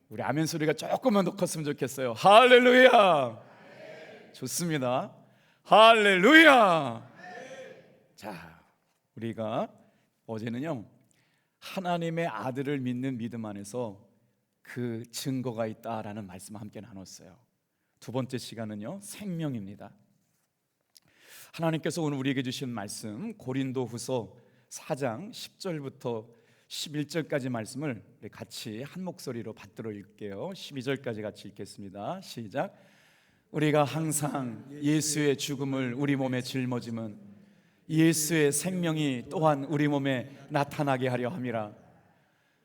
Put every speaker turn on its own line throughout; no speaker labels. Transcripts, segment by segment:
우리 아멘 소리가 조금만 더 컸으면 좋겠어요. 할렐루야. 좋습니다. 할렐루야. 자, 우리가 어제는요, 하나님의 아들을 믿는 믿음 안에서 그 증거가 있다라는 말씀을 함께 나눴어요. 두 번째 시간은요, 생명입니다. 하나님께서 오늘 우리에게 주신 말씀 고린도후서 4장 10절부터 11절까지 말씀을 같이 한 목소리로 받들어 읽게요. 12절까지 같이 읽겠습니다. 시작. 우리가 항상 예수의 죽음을 우리 몸에 짊어짐은 예수의 생명이 또한 우리 몸에 나타나게 하려 함이라.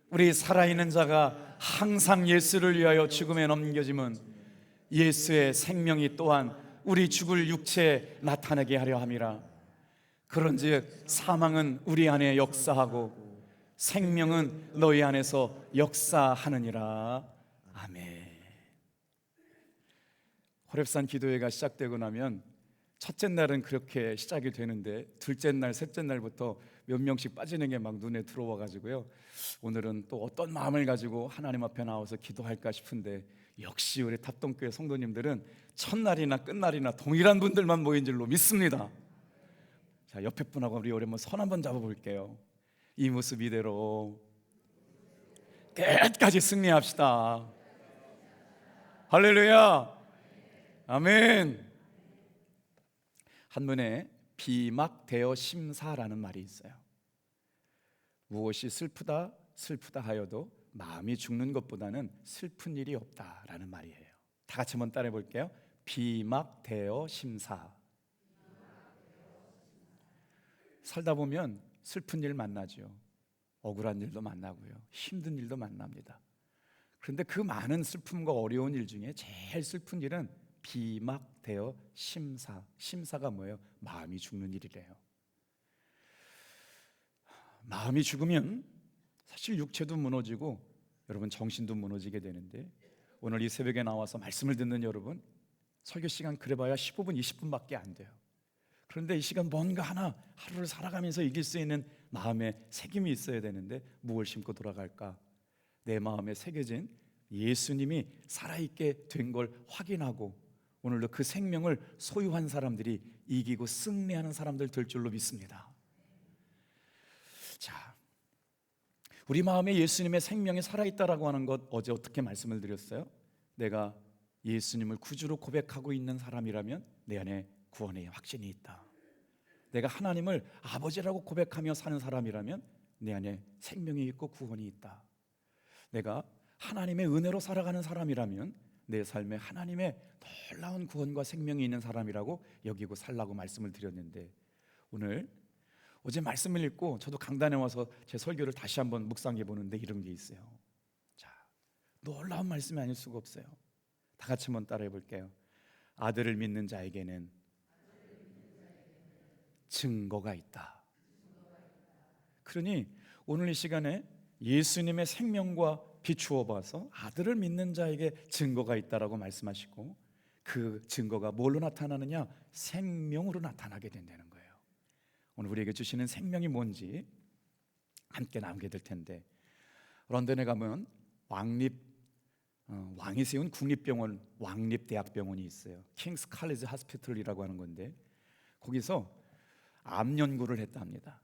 우리 살아있는 자가 항상 예수를 위하여 죽음에 넘겨짐은 예수의 생명이 또한 우리 죽을 육체에 나타나게 하려 함이라. 그런즉 사망은 우리 안에 역사하고 생명은 너희 안에서 역사하느니라. 아멘. 호렙산 기도회가 시작되고 나면 첫째 날은 그렇게 시작이 되는데 둘째 날, 셋째 날부터 몇 명씩 빠지는 게 막 눈에 들어와 가지고요, 오늘은 또 어떤 마음을 가지고 하나님 앞에 나와서 기도할까 싶은데, 역시 우리 탑동교회 성도님들은 첫날이나 끝날이나 동일한 분들만 모인 줄로 믿습니다. 자, 옆에 분하고 우리 오랜만에 손 한번 잡아볼게요. 이 모습 이대로 끝까지 승리합시다. 할렐루야. 아멘. 한문에 비막대어 심사라는 말이 있어요. 무엇이 슬프다 하여도 마음이 죽는 것보다는 슬픈 일이 없다라는 말이에요. 다 같이 한번 따라해 볼게요. 비막대어 심사. 살다 보면 슬픈 일 만나죠. 억울한 일도 만나고요, 힘든 일도 만납니다. 그런데 그 많은 슬픔과 어려운 일 중에 제일 슬픈 일은 비막대어 심사. 심사가 뭐예요? 마음이 죽는 일이래요. 마음이 죽으면 사실 육체도 무너지고 여러분 정신도 무너지게 되는데, 오늘 이 새벽에 나와서 말씀을 듣는 여러분, 설교 시간 그래봐야 15분 20분밖에 안 돼요. 그런데 이 시간 뭔가 하나 하루를 살아가면서 이길 수 있는 마음의 새김이 있어야 되는데, 무엇을 심고 돌아갈까? 내 마음에 새겨진 예수님이 살아있게 된 걸 확인하고 오늘도 그 생명을 소유한 사람들이 이기고 승리하는 사람들 될 줄로 믿습니다. 자, 우리 마음에 예수님의 생명이 살아있다라고 하는 것, 어제 어떻게 말씀을 드렸어요? 내가 예수님을 구주로 고백하고 있는 사람이라면 내 안에 구원의 확신이 있다. 내가 하나님을 아버지라고 고백하며 사는 사람이라면 내 안에 생명이 있고 구원이 있다. 내가 하나님의 은혜로 살아가는 사람이라면 내 삶에 하나님의 놀라운 구원과 생명이 있는 사람이라고 여기고 살라고 말씀을 드렸는데, 오늘 어제 말씀을 읽고 저도 강단에 와서 제 설교를 다시 한번 묵상해 보는데 이런 게 있어요. 자, 놀라운 말씀이 아닐 수가 없어요. 다 같이 한번 따라해 볼게요. 아들을 믿는 자에게는 증거가 있다. 그러니 오늘 이 시간에 예수님의 생명과 비추어 봐서 아들을 믿는 자에게 증거가 있다라고 말씀하시고, 그 증거가 뭘로 나타나느냐? 생명으로 나타나게 된다는 거예요. 오늘 우리에게 주시는 생명이 뭔지 함께 나누게 될 텐데, 런던에 가면 왕이 세운 국립병원, 왕립대학병원이 있어요. 킹스 칼리지 하스피털이라고 하는 건데, 거기서 암 연구를 했다 합니다.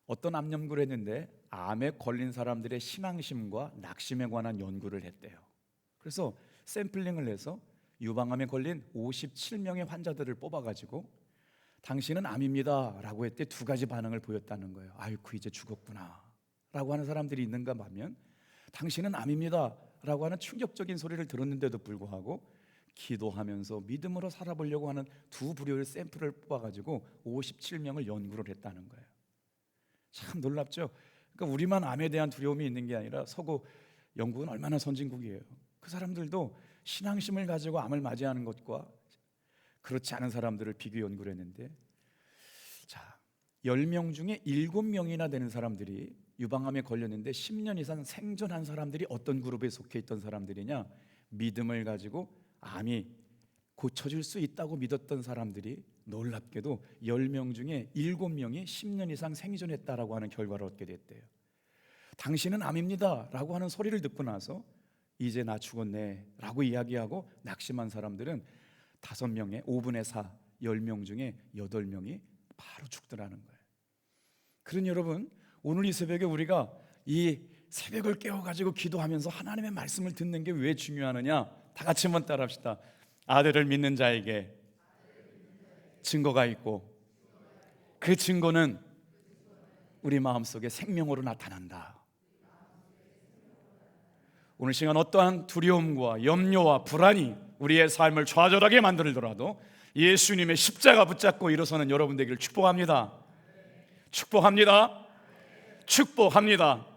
어떤 암 연구를 했는데 암에 걸린 사람들의 신앙심과 낙심에 관한 연구를 했대요. 그래서 샘플링을 해서 유방암에 걸린 57명의 환자들을 뽑아가지고 당신은 암입니다 라고 했더니 두 가지 반응을 보였다는 거예요. 아이고 이제 죽었구나 라고 하는 사람들이 있는가 하면, 당신은 암입니다 라고 하는 충격적인 소리를 들었는데도 불구하고 기도하면서 믿음으로 살아보려고 하는 두 부류의 샘플을 뽑아가지고 57명을 연구를 했다는 거예요. 참 놀랍죠? 그러니까 우리만 암에 대한 두려움이 있는 게 아니라 서구 영국은 얼마나 선진국이에요. 그 사람들도 신앙심을 가지고 암을 맞이하는 것과 그렇지 않은 사람들을 비교 연구를 했는데, 자, 10명 중에 7명이나 되는 사람들이 유방암에 걸렸는데 10년 이상 생존한 사람들이 어떤 그룹에 속해 있던 사람들이냐? 믿음을 가지고 암이 고쳐질 수 있다고 믿었던 사람들이 놀랍게도 10명 중에 7명이 10년 이상 생존했다라고 하는 결과를 얻게 됐대요. 당신은 암입니다 라고 하는 소리를 듣고 나서 이제 나 죽었네 라고 이야기하고 낙심한 사람들은 5명의 5분의 4, 10명 중에 8명이 바로 죽더라는 거예요. 그러니 여러분, 오늘 이 새벽에 우리가 이 새벽을 깨워가지고 기도하면서 하나님의 말씀을 듣는 게 왜 중요하느냐? 다 같이 한번 따라합시다. 아들을 믿는 자에게 증거가 있고 그 증거는 우리 마음속에 생명으로 나타난다. 오늘 시간 어떠한 두려움과 염려와 불안이 우리의 삶을 좌절하게 만들더라도 예수님의 십자가 붙잡고 일어서는 여러분 되기를 축복합니다. 축복합니다. 축복합니다.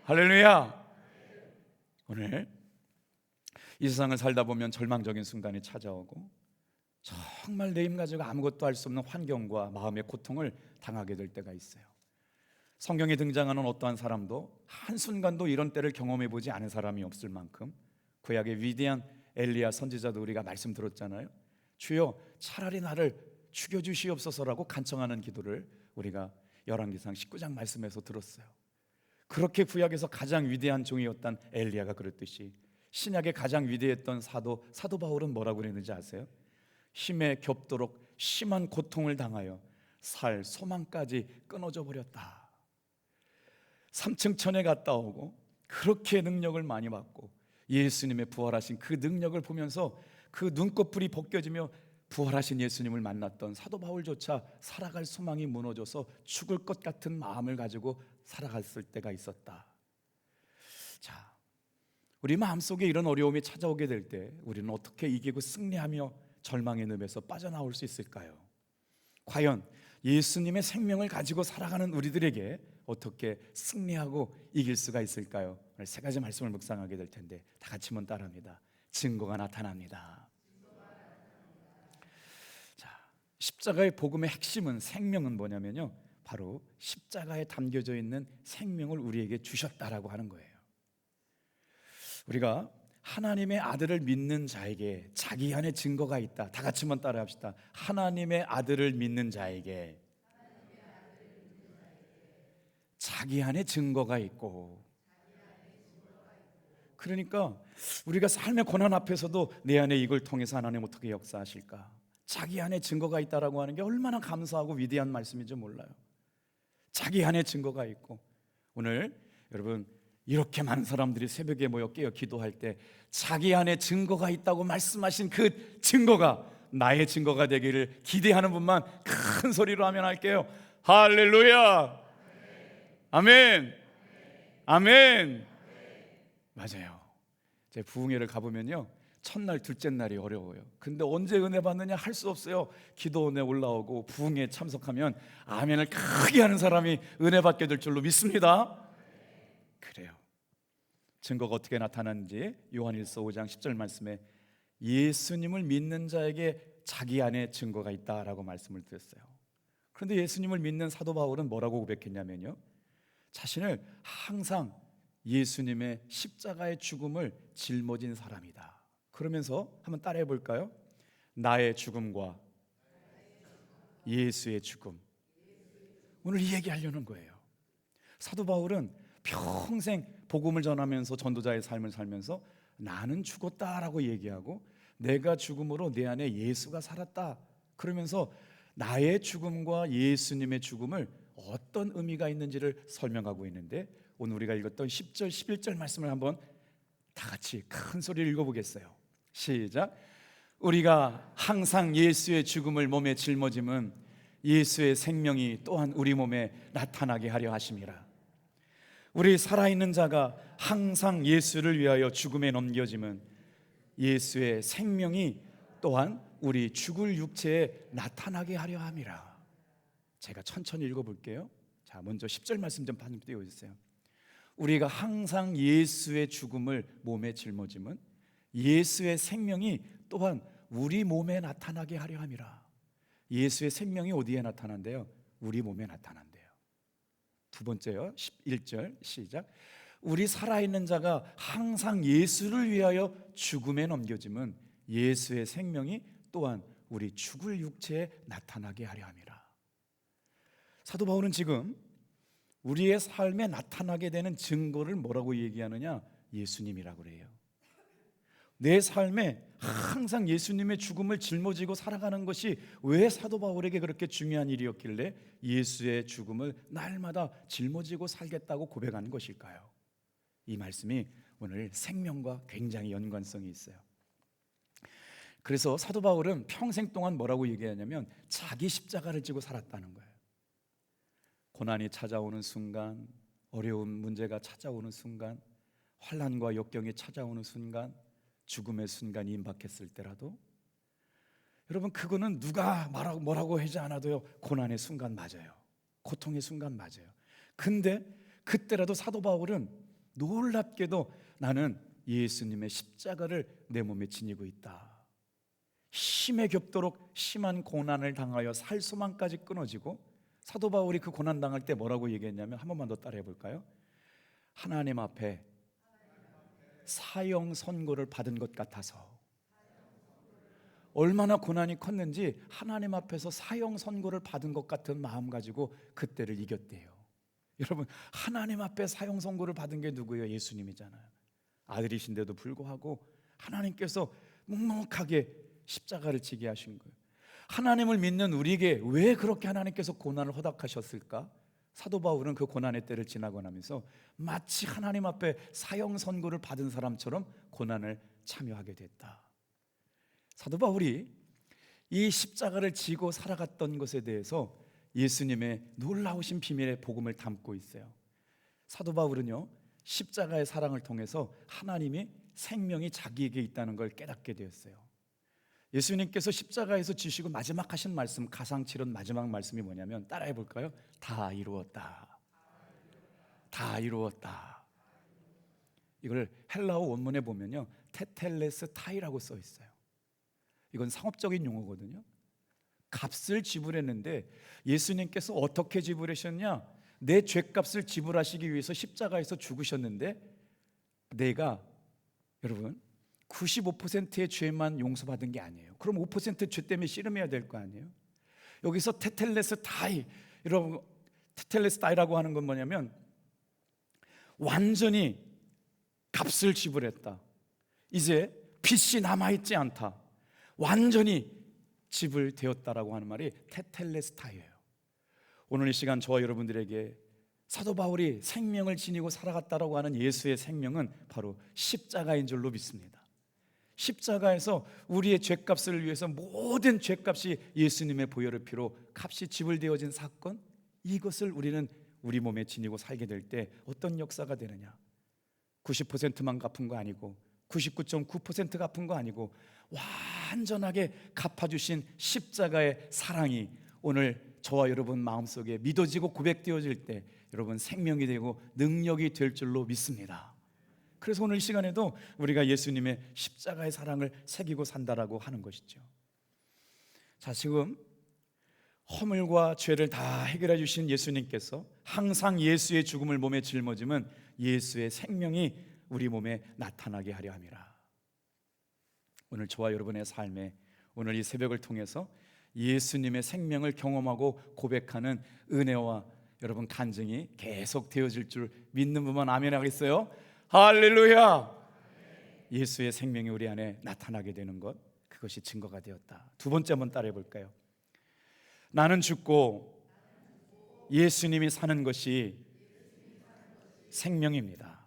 할렐루야. 오늘 이 세상을 살다 보면 절망적인 순간이 찾아오고 정말 내 힘 가지고 아무것도 할 수 없는 환경과 마음의 고통을 당하게 될 때가 있어요. 성경에 등장하는 어떠한 사람도 한순간도 이런 때를 경험해 보지 않은 사람이 없을 만큼 구약의 위대한 엘리야 선지자도 우리가 말씀 들었잖아요. 주여 차라리 나를 죽여주시옵소서라고 간청하는 기도를 우리가 열왕기상 19장 말씀에서 들었어요. 그렇게 구약에서 가장 위대한 종이었던 엘리야가 그랬듯이 신약의 가장 위대했던 사도 바울은 뭐라고 그랬는지 아세요? 힘에 겹도록 심한 고통을 당하여 살 소망까지 끊어져 버렸다. 3층 천에 갔다 오고 그렇게 능력을 많이 받고 예수님의 부활하신 그 능력을 보면서 그 눈꺼풀이 벗겨지며 부활하신 예수님을 만났던 사도 바울조차 살아갈 소망이 무너져서 죽을 것 같은 마음을 가지고 살아갔을 때가 있었다. 자, 우리 마음속에 이런 어려움이 찾아오게 될 때 우리는 어떻게 이기고 승리하며 절망의 늪에서 빠져나올 수 있을까요? 과연 예수님의 생명을 가지고 살아가는 우리들에게 어떻게 승리하고 이길 수가 있을까요? 오늘 3가지 말씀을 묵상하게 될 텐데 다 같이 한번 따라합니다. 증거가 나타납니다. 자, 십자가의 복음의 핵심은 생명은 뭐냐면요, 바로 십자가에 담겨져 있는 생명을 우리에게 주셨다라고 하는 거예요. 우리가 하나님의 아들을 믿는 자에게 자기 안에 증거가 있다. 다 같이 한번 따라합시다. 하나님의 아들을 믿는 자에게 자기 안에 증거가 있고, 그러니까 우리가 삶의 고난 앞에서도 내 안에 이걸 통해서 하나님 어떻게 역사하실까, 자기 안에 증거가 있다라고 하는 게 얼마나 감사하고 위대한 말씀인지 몰라요. 자기 안에 증거가 있고, 오늘 여러분 이렇게 많은 사람들이 새벽에 모여 깨어 기도할 때 자기 안에 증거가 있다고 말씀하신 그 증거가 나의 증거가 되기를 기대하는 분만 큰 소리로 하면 할게요. 할렐루야. 아멘. 아멘. 맞아요. 제 부흥회를 가보면요, 첫날 둘째 날이 어려워요. 근데 언제 은혜 받느냐 할 수 없어요. 기도원에 올라오고 부흥회에 참석하면 아멘을 크게 하는 사람이 은혜 받게 될 줄로 믿습니다. 그래요. 증거가 어떻게 나타나는지 요한일서 5장 10절 말씀에 예수님을 믿는 자에게 자기 안에 증거가 있다라고 말씀을 드렸어요. 그런데 예수님을 믿는 사도 바울은 뭐라고 고백했냐면요, 자신을 항상 예수님의 십자가의 죽음을 짊어진 사람이다. 그러면서 한번 따라해 볼까요? 나의 죽음과 예수의 죽음. 오늘 이 얘기하려는 거예요. 사도 바울은 평생 복음을 전하면서 전도자의 삶을 살면서 나는 죽었다라고 얘기하고 내가 죽음으로 내 안에 예수가 살았다 그러면서 나의 죽음과 예수님의 죽음을 어떤 의미가 있는지를 설명하고 있는데, 오늘 우리가 읽었던 10절 11절 말씀을 한번 다 같이 큰 소리를 읽어보겠어요. 시작. 우리가 항상 예수의 죽음을 몸에 짊어짐은 예수의 생명이 또한 우리 몸에 나타나게 하려 하심이라. 우리 살아있는 자가 항상 예수를 위하여 죽음에 넘겨짐은 예수의 생명이 또한 우리 죽을 육체에 나타나게 하려 함이라. 제가 천천히 읽어볼게요. 자, 먼저 10절 말씀 좀 반응 띄워주세요. 우리가 항상 예수의 죽음을 몸에 짊어짐은 예수의 생명이 또한 우리 몸에 나타나게 하려 함이라. 예수의 생명이 어디에 나타난대요? 우리 몸에 나타난대요. 두 번째요, 11절 시작. 우리 살아있는 자가 항상 예수를 위하여 죽음에 넘겨짐은 예수의 생명이 또한 우리 죽을 육체에 나타나게 하려 함이라. 사도 바울은 지금 우리의 삶에 나타나게 되는 증거를 뭐라고 얘기하느냐? 예수님이라고 그래요. 내 삶에 항상 예수님의 죽음을 짊어지고 살아가는 것이 왜 사도 바울에게 그렇게 중요한 일이었길래 예수의 죽음을 날마다 짊어지고 살겠다고 고백하는 것일까요? 이 말씀이 오늘 생명과 굉장히 연관성이 있어요. 그래서 사도 바울은 평생 동안 뭐라고 얘기하냐면 자기 십자가를 지고 살았다는 거예요. 고난이 찾아오는 순간, 어려운 문제가 찾아오는 순간, 환난과 역경이 찾아오는 순간, 죽음의 순간이 임박했을 때라도 여러분 그거는 누가 뭐라고 하지 않아도요 고난의 순간 맞아요. 고통의 순간 맞아요. 근데 그때라도 사도 바울은 놀랍게도 나는 예수님의 십자가를 내 몸에 지니고 있다. 힘에 겹도록 심한 고난을 당하여 살 소망까지 끊어지고 사도 바울이 그 고난 당할 때 뭐라고 얘기했냐면 한 번만 더 따라해 볼까요? 하나님 앞에 사형 선고를 받은 것 같아서 얼마나 고난이 컸는지 하나님 앞에서 사형 선고를 받은 것 같은 마음 가지고 그때를 이겼대요. 여러분 하나님 앞에 사형 선고를 받은 게 누구예요? 예수님이잖아요. 아들이신데도 불구하고 하나님께서 묵묵하게 십자가를 지게 하신 거예요. 하나님을 믿는 우리에게 왜 그렇게 하나님께서 고난을 허락하셨을까? 사도 바울은 그 고난의 때를 지나고 나면서 마치 하나님 앞에 사형 선고를 받은 사람처럼 고난을 참여하게 됐다. 사도 바울이 이 십자가를 지고 살아갔던 것에 대해서 예수님의 놀라우신 비밀의 복음을 담고 있어요. 사도 바울은요 십자가의 사랑을 통해서 하나님이 생명이 자기에게 있다는 걸 깨닫게 되었어요. 예수님께서 십자가에서 지시고 마지막 하신 말씀, 가상 치른 마지막 말씀이 뭐냐면 따라해 볼까요? 다 이루었다. 다 이루었다. 이걸 헬라어 원문에 보면요 테텔레스 타이라고 써 있어요. 이건 상업적인 용어거든요. 값을 지불했는데 예수님께서 어떻게 지불하셨냐? 내 죄값을 지불하시기 위해서 십자가에서 죽으셨는데 내가 여러분 95%의 죄만 용서받은 게 아니에요. 그럼 5% 죄 때문에 씨름해야 될 거 아니에요? 여기서 테텔레스 타이, 여러분 테텔레스 타이라고 하는 건 뭐냐면 완전히 값을 지불했다. 이제 빚이 남아있지 않다. 완전히 지불되었다라고 하는 말이 테텔레스타이예요. 오늘 이 시간 저와 여러분들에게 사도 바울이 생명을 지니고 살아갔다라고 하는 예수의 생명은 바로 십자가인 줄로 믿습니다. 십자가에서 우리의 죄값을 위해서 모든 죄값이 예수님의 보혈의 피로 값이 지불되어진 사건, 이것을 우리는 우리 몸에 지니고 살게 될 때 어떤 역사가 되느냐? 90%만 갚은 거 아니고 99.9% 갚은 거 아니고 완전하게 갚아주신 십자가의 사랑이 오늘 저와 여러분 마음속에 믿어지고 고백되어질 때 여러분 생명이 되고 능력이 될 줄로 믿습니다. 그래서 오늘 이 시간에도 우리가 예수님의 십자가의 사랑을 새기고 산다라고 하는 것이죠. 자, 지금 허물과 죄를 다 해결해 주신 예수님께서 항상 예수의 죽음을 몸에 짊어지면 예수의 생명이 우리 몸에 나타나게 하려 함이라. 오늘 저와 여러분의 삶에 오늘 이 새벽을 통해서 예수님의 생명을 경험하고 고백하는 은혜와 여러분 간증이 계속 되어질 줄 믿는 분만 아멘 하겠어요? 할렐루야! 예수의 생명이 우리 안에 나타나게 되는 것, 그것이 증거가 되었다. 두 번째 한번 따라해 볼까요? 나는 죽고 예수님이 사는 것이 생명입니다.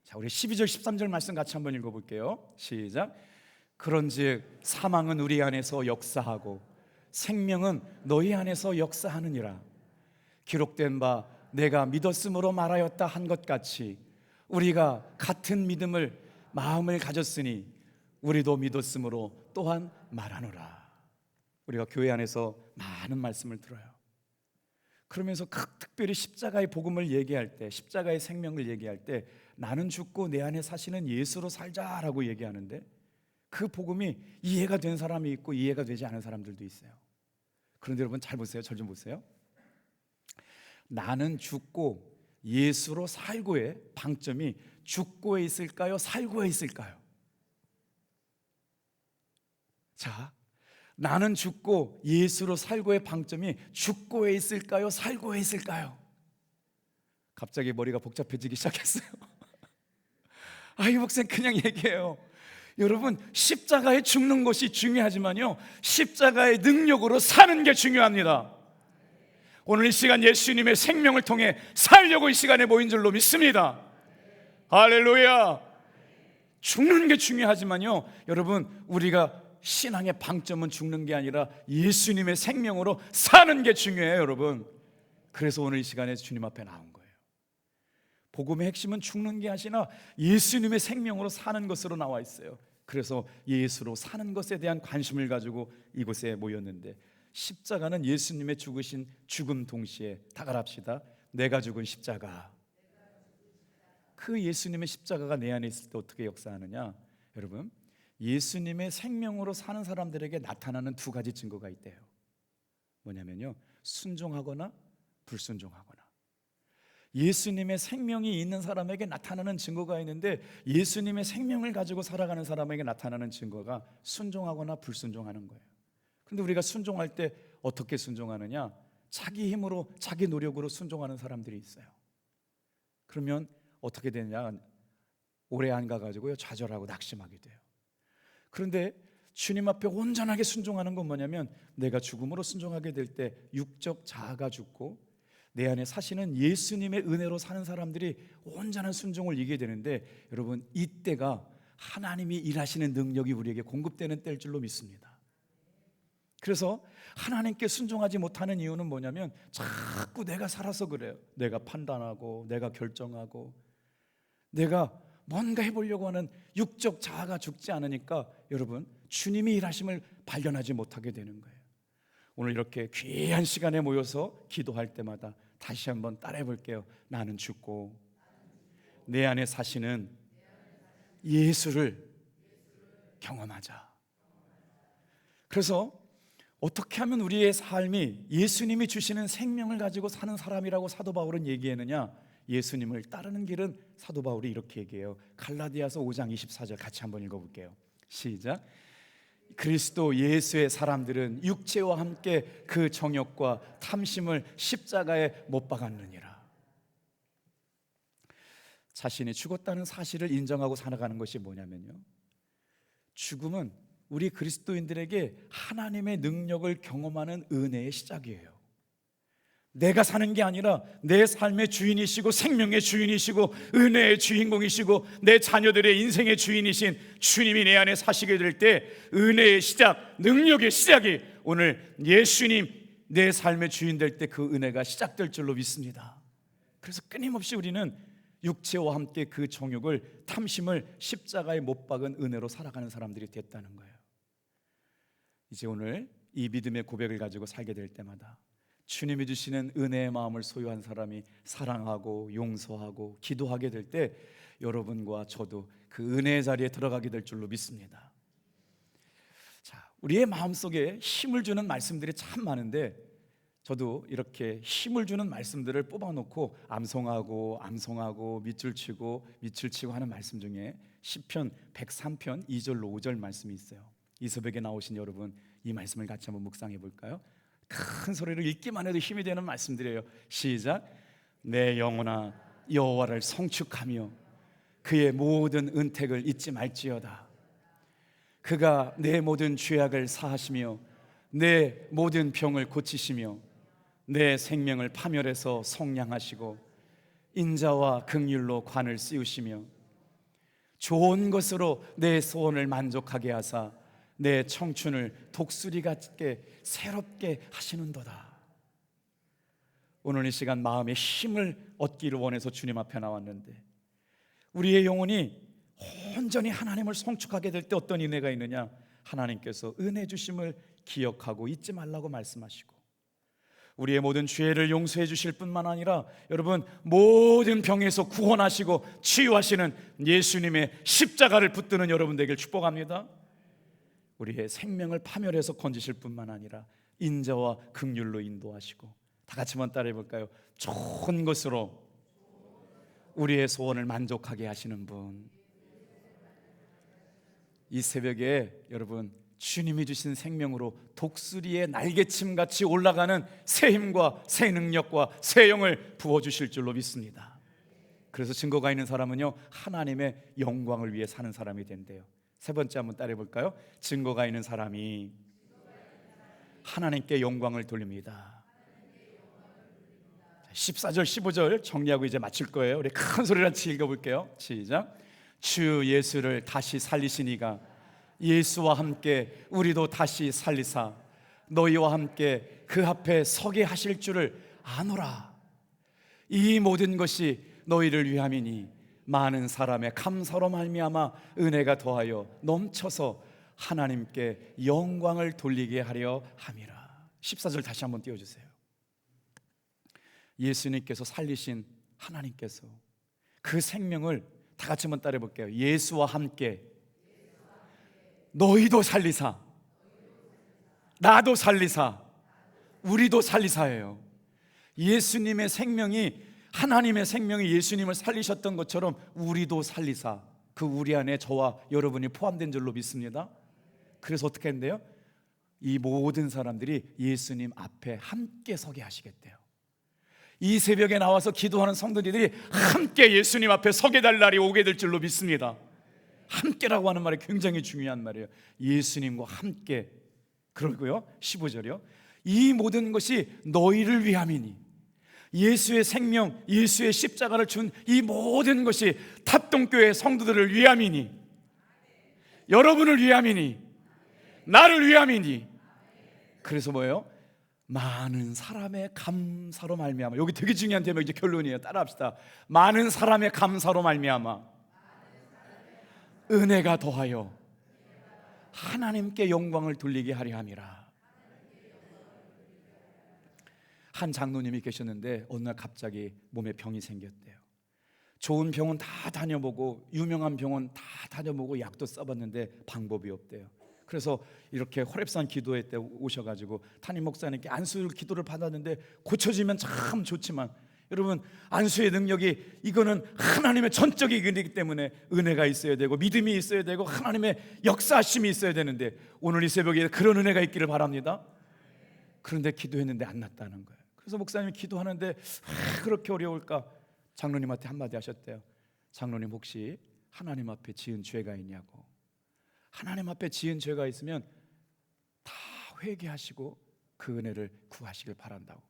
자, 우리 12절 13절 말씀 같이 한번 읽어볼게요. 시작. 그런즉 사망은 우리 안에서 역사하고 생명은 너희 안에서 역사하느니라. 기록된 바 내가 믿었으므로 말하였다 한 것 같이 우리가 같은 믿음을 마음을 가졌으니 우리도 믿었으므로 또한 말하노라. 우리가 교회 안에서 많은 말씀을 들어요. 그러면서 특별히 십자가의 복음을 얘기할 때, 십자가의 생명을 얘기할 때 나는 죽고 내 안에 사시는 예수로 살자라고 얘기하는데 그 복음이 이해가 된 사람이 있고 이해가 되지 않은 사람들도 있어요. 그런데 여러분 잘 보세요. 절 좀 보세요. 나는 죽고 예수로 살고의 방점이 죽고에 있을까요? 살고에 있을까요? 자, 나는 죽고 예수로 살고의 방점이 죽고에 있을까요? 살고에 있을까요? 갑자기 머리가 복잡해지기 시작했어요. 이 목사님 그냥 얘기해요. 여러분, 십자가에 죽는 것이 중요하지만요, 십자가의 능력으로 사는 게 중요합니다. 오늘 이 시간 예수님의 생명을 통해 살려고 이 시간에 모인 줄로 믿습니다. 할렐루야. 죽는 게 중요하지만요, 여러분, 우리가 신앙의 방점은 죽는 게 아니라 예수님의 생명으로 사는 게 중요해요, 여러분. 그래서 오늘 이 시간에 주님 앞에 나온 거예요. 복음의 핵심은 죽는 게 아니라 예수님의 생명으로 사는 것으로 나와 있어요. 그래서 예수로 사는 것에 대한 관심을 가지고 이곳에 모였는데, 십자가는 예수님의 죽으신 죽음 동시에 다가랍시다. 내가 죽은 십자가. 그 예수님의 십자가가 내 안에 있을 때 어떻게 역사하느냐? 여러분, 예수님의 생명으로 사는 사람들에게 나타나는 두 가지 증거가 있대요. 뭐냐면요, 순종하거나 불순종하거나. 예수님의 생명이 있는 사람에게 나타나는 증거가 있는데, 예수님의 생명을 가지고 살아가는 사람에게 나타나는 증거가 순종하거나 불순종하는 거예요. 그런데 우리가 순종할 때 어떻게 순종하느냐? 자기 힘으로, 자기 노력으로 순종하는 사람들이 있어요. 그러면 어떻게 되냐? 오래 안 가가지고요, 좌절하고 낙심하게 돼요. 그런데 주님 앞에 온전하게 순종하는 건 뭐냐면, 내가 죽음으로 순종하게 될 때 육적 자아가 죽고 내 안에 사시는 예수님의 은혜로 사는 사람들이 온전한 순종을 이기게 되는데, 여러분, 이때가 하나님이 일하시는 능력이 우리에게 공급되는 때일 줄로 믿습니다. 그래서 하나님께 순종하지 못하는 이유는 뭐냐면, 자꾸 내가 살아서 그래요. 내가 판단하고 내가 결정하고 내가 뭔가 해보려고 하는 육적 자아가 죽지 않으니까 여러분, 주님이 일하심을 발견하지 못하게 되는 거예요. 오늘 이렇게 귀한 시간에 모여서 기도할 때마다 다시 한번 따라해 볼게요. 나는 죽고 내 안에 사시는 예수를 경험하자. 그래서 어떻게 하면 우리의 삶이 예수님이 주시는 생명을 가지고 사는 사람이라고 사도 바울은 얘기했느냐? 예수님을 따르는 길은 사도 바울이 이렇게 얘기해요. 갈라디아서 5장 24절 같이 한번 읽어볼게요. 시작. 그리스도 예수의 사람들은 육체와 함께 그 정욕과 탐심을 십자가에 못 박았느니라. 자신이 죽었다는 사실을 인정하고 살아가는 것이 뭐냐면요, 죽음은 우리 그리스도인들에게 하나님의 능력을 경험하는 은혜의 시작이에요. 내가 사는 게 아니라 내 삶의 주인이시고 생명의 주인이시고 은혜의 주인공이시고 내 자녀들의 인생의 주인이신 주님이 내 안에 사시게 될 때 은혜의 시작, 능력의 시작이 오늘 예수님 내 삶의 주인 될 때 그 은혜가 시작될 줄로 믿습니다. 그래서 끊임없이 우리는 육체와 함께 그 정욕을, 탐심을 십자가에 못 박은 은혜로 살아가는 사람들이 됐다는 거예요. 이제 오늘 이 믿음의 고백을 가지고 살게 될 때마다 주님이 주시는 은혜의 마음을 소유한 사람이 사랑하고 용서하고 기도하게 될 때 여러분과 저도 그 은혜의 자리에 들어가게 될 줄로 믿습니다. 자, 우리의 마음속에 힘을 주는 말씀들이 참 많은데, 저도 이렇게 힘을 주는 말씀들을 뽑아놓고 암송하고 밑줄 치고 하는 말씀 중에 시편 103편 2절로 5절 말씀이 있어요. 이 새벽에 나오신 여러분, 이 말씀을 같이 한번 묵상해 볼까요? 큰 소리로 읽기만 해도 힘이 되는 말씀들이에요. 시작. 내 영혼아 여호와를 성축하며 그의 모든 은택을 잊지 말지어다. 그가 내 모든 죄악을 사하시며 내 모든 병을 고치시며 내 생명을 파멸해서 속량하시고 인자와 긍휼로 관을 씌우시며 좋은 것으로 내 소원을 만족하게 하사 내 청춘을 독수리 같게 새롭게 하시는도다. 오늘 이 시간 마음의 힘을 얻기를 원해서 주님 앞에 나왔는데, 우리의 영혼이 온전히 하나님을 성축하게 될 때 어떤 은혜가 있느냐? 하나님께서 은혜 주심을 기억하고 잊지 말라고 말씀하시고, 우리의 모든 죄를 용서해 주실 뿐만 아니라 여러분, 모든 병에서 구원하시고 치유하시는 예수님의 십자가를 붙드는 여러분 되길 축복합니다. 우리의 생명을 파멸해서 건지실 뿐만 아니라 인자와 긍휼로 인도하시고, 다 같이 한번 따라해 볼까요? 좋은 것으로 우리의 소원을 만족하게 하시는 분. 이 새벽에 여러분, 주님이 주신 생명으로 독수리의 날개침같이 올라가는 새 힘과 새 능력과 새 영을 부어주실 줄로 믿습니다. 그래서 증거가 있는 사람은요, 하나님의 영광을 위해 사는 사람이 된대요. 세 번째 한번 따라해 볼까요? 증거가 있는 사람이 하나님께 영광을 돌립니다. 14절 15절 정리하고 이제 마칠 거예요. 우리 큰 소리로 같이 읽어볼게요. 시작. 주 예수를 다시 살리시니가 예수와 함께 우리도 다시 살리사 너희와 함께 그 앞에 서게 하실 줄을 아노라. 이 모든 것이 너희를 위함이니 많은 사람의 감사로 말미암아 은혜가 더하여 넘쳐서 하나님께 영광을 돌리게 하려 함이라. 14절 다시 한번 띄워주세요. 예수님께서 살리신 하나님께서 그 생명을 다 같이 한번 따라해 볼게요. 예수와 함께 너희도 살리사 나도 살리사 우리도 살리사예요. 예수님의 생명이, 하나님의 생명이 예수님을 살리셨던 것처럼 우리도 살리사, 그 우리 안에 저와 여러분이 포함된 줄로 믿습니다. 그래서 어떻게 했는데요? 이 모든 사람들이 예수님 앞에 함께 서게 하시겠대요. 이 새벽에 나와서 기도하는 성도들이 함께 예수님 앞에 서게 될 날이 오게 될 줄로 믿습니다. 함께라고 하는 말이 굉장히 중요한 말이에요. 예수님과 함께. 그러고요 15절이요, 이 모든 것이 너희를 위함이니, 예수의 생명, 예수의 십자가를 준 이 모든 것이 탑동교회 성도들을 위함이니, 여러분을 위함이니, 나를 위함이니. 그래서 뭐예요? 많은 사람의 감사로 말미암아. 여기 되게 중요한 대목, 이제 결론이에요. 따라합시다. 많은 사람의 감사로 말미암아 은혜가 더하여 하나님께 영광을 돌리게 하려 함이라. 한 장로님이 계셨는데 어느 날 갑자기 몸에 병이 생겼대요. 좋은 병원 다 다녀보고 유명한 병원 다 다녀보고 약도 써봤는데 방법이 없대요. 그래서 이렇게 호렙산 기도회 때 오셔가지고 담임 목사님께 안수 기도를 받았는데 고쳐지면 참 좋지만, 여러분 안수의 능력이, 이거는 하나님의 전적인 은혜이기 때문에 은혜가 있어야 되고 믿음이 있어야 되고 하나님의 역사하심이 있어야 되는데, 오늘 이 새벽에 그런 은혜가 있기를 바랍니다. 그런데 기도했는데 안 났다는 거예요. 그래서 목사님이 기도하는데 왜 그렇게 어려울까? 장로님한테 한마디 하셨대요. 장로님, 혹시 하나님 앞에 지은 죄가 있냐고. 하나님 앞에 지은 죄가 있으면 다 회개하시고 그 은혜를 구하시길 바란다고.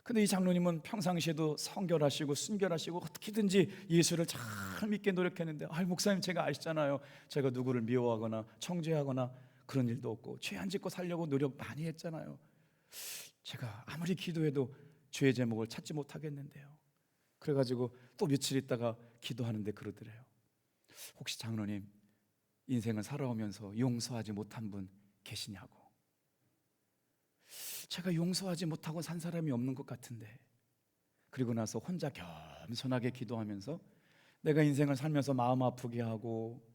근데 이 장로님은 평상시에도 성결하시고 순결하시고 어떻게든지 예수를 잘 믿게 노력했는데, 목사님 제가 아시잖아요, 제가 누구를 미워하거나 정죄하거나 그런 일도 없고 죄 안 짓고 살려고 노력 많이 했잖아요. 제가 아무리 기도해도 죄의 제목을 찾지 못하겠는데요. 그래가지고 또 며칠 있다가 기도하는데 그러더래요. 혹시 장로님, 인생을 살아오면서 용서하지 못한 분 계시냐고. 제가 용서하지 못하고 산 사람이 없는 것 같은데. 그리고 나서 혼자 겸손하게 기도하면서 내가 인생을 살면서 마음 아프게 하고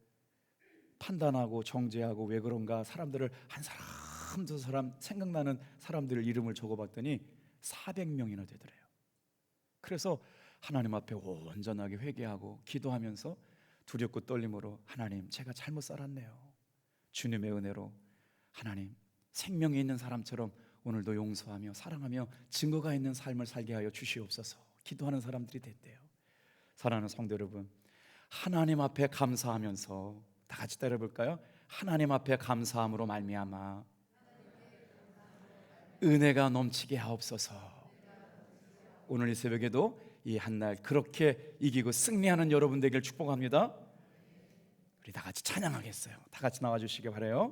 판단하고 정죄하고 왜 그런가, 사람들을 한 사람 두 사람 생각나는 사람들을 이름을 적어봤더니 400명이나 되더래요. 그래서 하나님 앞에 온전하게 회개하고 기도하면서 두렵고 떨림으로, 하나님 제가 잘못 살았네요. 주님의 은혜로 하나님 생명이 있는 사람처럼 오늘도 용서하며 사랑하며 증거가 있는 삶을 살게 하여 주시옵소서 기도하는 사람들이 됐대요. 사랑하는 성도 여러분, 하나님 앞에 감사하면서 다 같이 따라해볼까요? 하나님 앞에 감사함으로 말미암아 은혜가 넘치게 하옵소서. 오늘 이 새벽에도 이 한날 그렇게 이기고 승리하는 여러분 되길 축복합니다. 우리 다 같이 찬양하겠어요. 다 같이 나와주시기 바라요.